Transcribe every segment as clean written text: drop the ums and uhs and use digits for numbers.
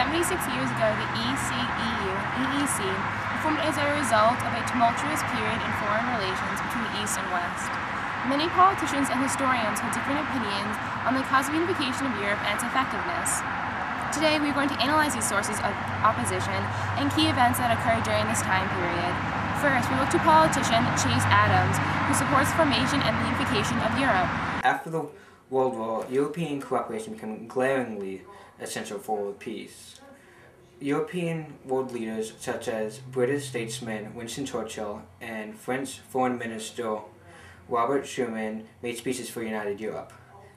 76 years ago, the EEC was formed as a result of a tumultuous period in foreign relations between the East and West. Many politicians and historians hold different opinions on the cause of unification of Europe and its effectiveness. Today, we are going to analyze these sources of opposition and key events that occurred during this time period. First, we look to politician Chase Adams, who supports the formation and the unification of Europe. After the World War, European cooperation became glaringly essential for world peace. European world leaders such as British statesman Winston Churchill and French Foreign Minister Robert Schuman made speeches for united Europe.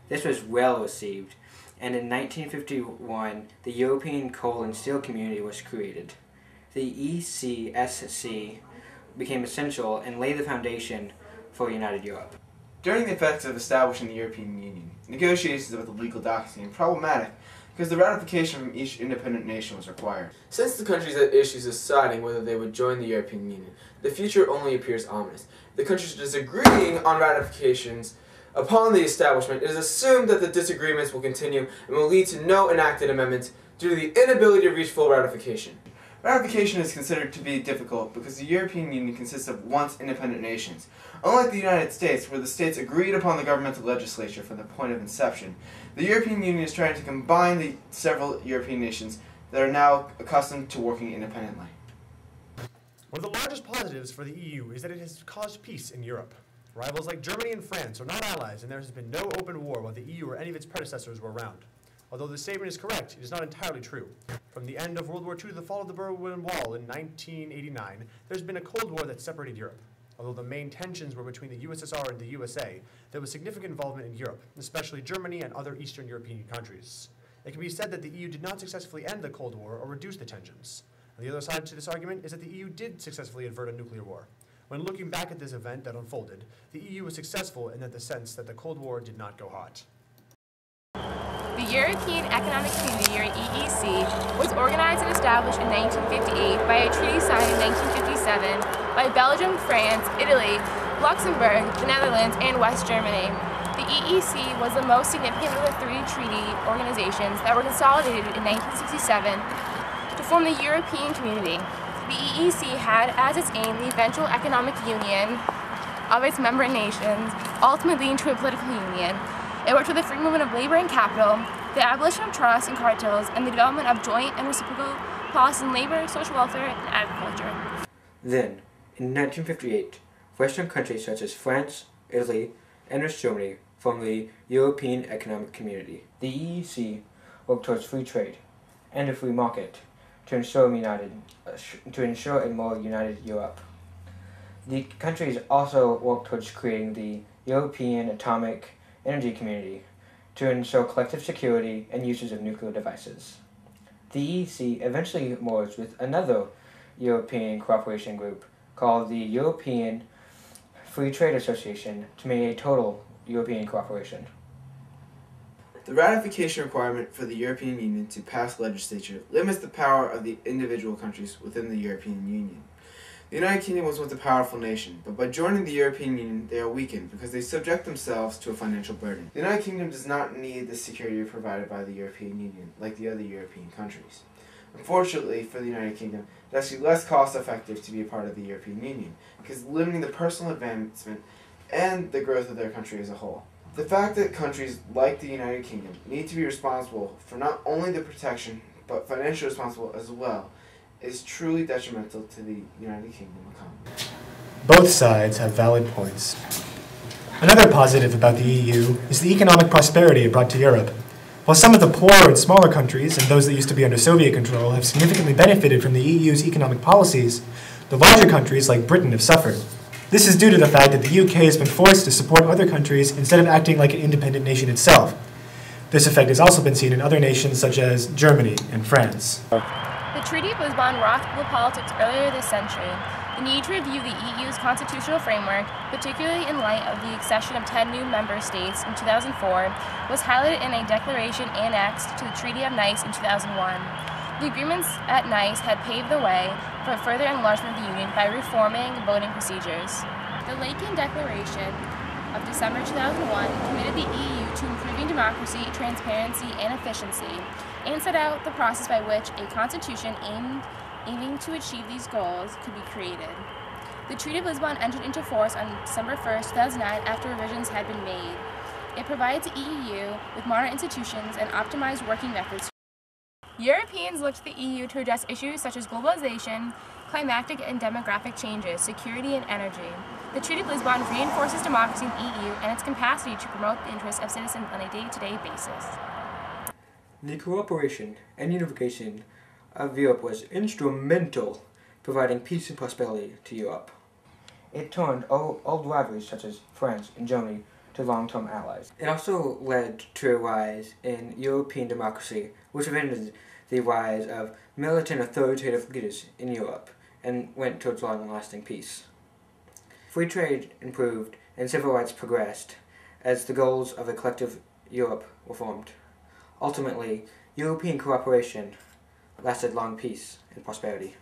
This was well received, and in 1951 the European Coal and Steel Community was created. The ECSC became essential and laid the foundation for united Europe. During the effects of establishing the European Union, negotiations about the legal docs became problematic because the ratification from each independent nation was required. Since the countries had issues deciding whether they would join the European Union, the future only appears ominous. The countries disagreeing on ratifications upon the establishment, it is assumed that the disagreements will continue and will lead to no enacted amendments due to the inability to reach full ratification. Ratification is considered to be difficult because the European Union consists of once independent nations. Unlike the United States, where the states agreed upon the governmental legislature from the point of inception, the European Union is trying to combine the several European nations that are now accustomed to working independently. One of the largest positives for the EU is that it has caused peace in Europe. Rivals like Germany and France are not allies, and there has been no open war while the EU or any of its predecessors were around. Although this statement is correct, it is not entirely true. From the end of World War II to the fall of the Berlin Wall in 1989, there's been a Cold War that separated Europe. Although the main tensions were between the USSR and the USA, there was significant involvement in Europe, especially Germany and other Eastern European countries. It can be said that the EU did not successfully end the Cold War or reduce the tensions. And the other side to this argument is that the EU did successfully avert a nuclear war. When looking back at this event that unfolded, the EU was successful in the sense that the Cold War did not go hot. The European Economic Community, or EEC, was organized and established in 1958 by a treaty signed in 1957 by Belgium, France, Italy, Luxembourg, the Netherlands, and West Germany. The EEC was the most significant of the three treaty organizations that were consolidated in 1967 to form the European Community. The EEC had as its aim the eventual economic union of its member nations, ultimately leading to a political union. It worked for the free movement of labor and capital, the abolition of trusts and cartels, and the development of joint and reciprocal policies in labor, social welfare, and agriculture. Then, in 1958, Western countries such as France, Italy, and West Germany formed the European Economic Community. The EEC worked towards free trade and a free market to ensure a more united Europe. The countries also worked towards creating the European Atomic Energy Community to ensure collective security and uses of nuclear devices. The EEC eventually merged with another European cooperation group called the European Free Trade Association to make a total European cooperation. The ratification requirement for the European Union to pass legislation limits the power of the individual countries within the European Union. The United Kingdom was once a powerful nation, but by joining the European Union, they are weakened because they subject themselves to a financial burden. The United Kingdom does not need the security provided by the European Union, like the other European countries. Unfortunately for the United Kingdom, it's actually less cost-effective to be a part of the European Union, because limiting the personal advancement and the growth of their country as a whole. The fact that countries like the United Kingdom need to be responsible for not only the protection, but financially responsible as well, is truly detrimental to the United Kingdom economy. Both sides have valid points. Another positive about the EU is the economic prosperity it brought to Europe. While some of the poorer and smaller countries, and those that used to be under Soviet control, have significantly benefited from the EU's economic policies, the larger countries like Britain have suffered. This is due to the fact that the UK has been forced to support other countries instead of acting like an independent nation itself. This effect has also been seen in other nations such as Germany and France. The Treaty of Lisbon rocked global politics earlier this century. The need to review the EU's constitutional framework, particularly in light of the accession of 10 new member states in 2004, was highlighted in a declaration annexed to the Treaty of Nice in 2001. The agreements at Nice had paved the way for further enlargement of the Union by reforming voting procedures. The Laeken Declaration of December 2001 committed the EU to improving democracy, transparency, and efficiency, and set out the process by which a constitution aiming to achieve these goals could be created. The Treaty of Lisbon entered into force on December 1, 2009 after revisions had been made. It provides the EU with modern institutions and optimized working methods. Europeans looked to the EU to address issues such as globalization, climatic and demographic changes, security, and energy. The Treaty of Lisbon reinforces democracy in the EU and its capacity to promote the interests of citizens on a day-to-day basis. The cooperation and unification of Europe was instrumental, providing peace and prosperity to Europe. It turned old rivalries such as France and Germany to long-term allies. It also led to a rise in European democracy, which prevented the rise of militant authoritative leaders in Europe and went towards long-lasting peace. Free trade improved and civil rights progressed as the goals of a collective Europe were formed. Ultimately, European cooperation lasted long peace and prosperity.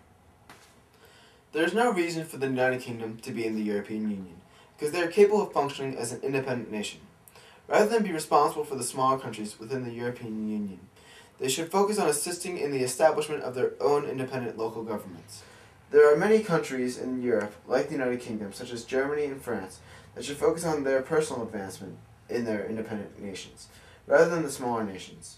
There is no reason for the United Kingdom to be in the European Union, because they are capable of functioning as an independent nation. Rather than be responsible for the smaller countries within the European Union, they should focus on assisting in the establishment of their own independent local governments. There are many countries in Europe, like the United Kingdom, such as Germany and France, that should focus on their personal advancement in their independent nations, rather than the smaller nations.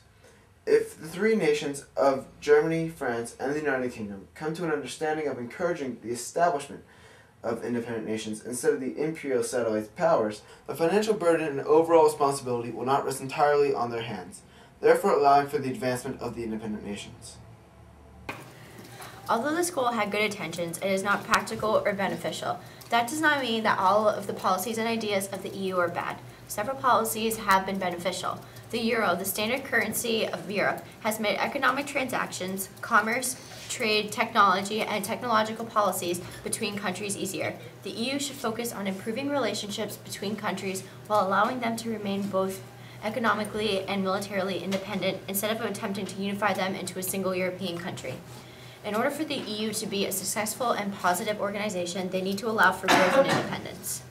If the three nations of Germany, France, and the United Kingdom come to an understanding of encouraging the establishment of independent nations instead of the imperial satellite powers, the financial burden and overall responsibility will not rest entirely on their hands, therefore allowing for the advancement of the independent nations. Although this goal had good intentions, it is not practical or beneficial. That does not mean that all of the policies and ideas of the EU are bad. Several policies have been beneficial. The euro, the standard currency of Europe, has made economic transactions, commerce, trade, technology, and technological policies between countries easier. The EU should focus on improving relationships between countries while allowing them to remain both economically and militarily independent instead of attempting to unify them into a single European country. In order for the EU to be a successful and positive organization, they need to allow for growth and independence.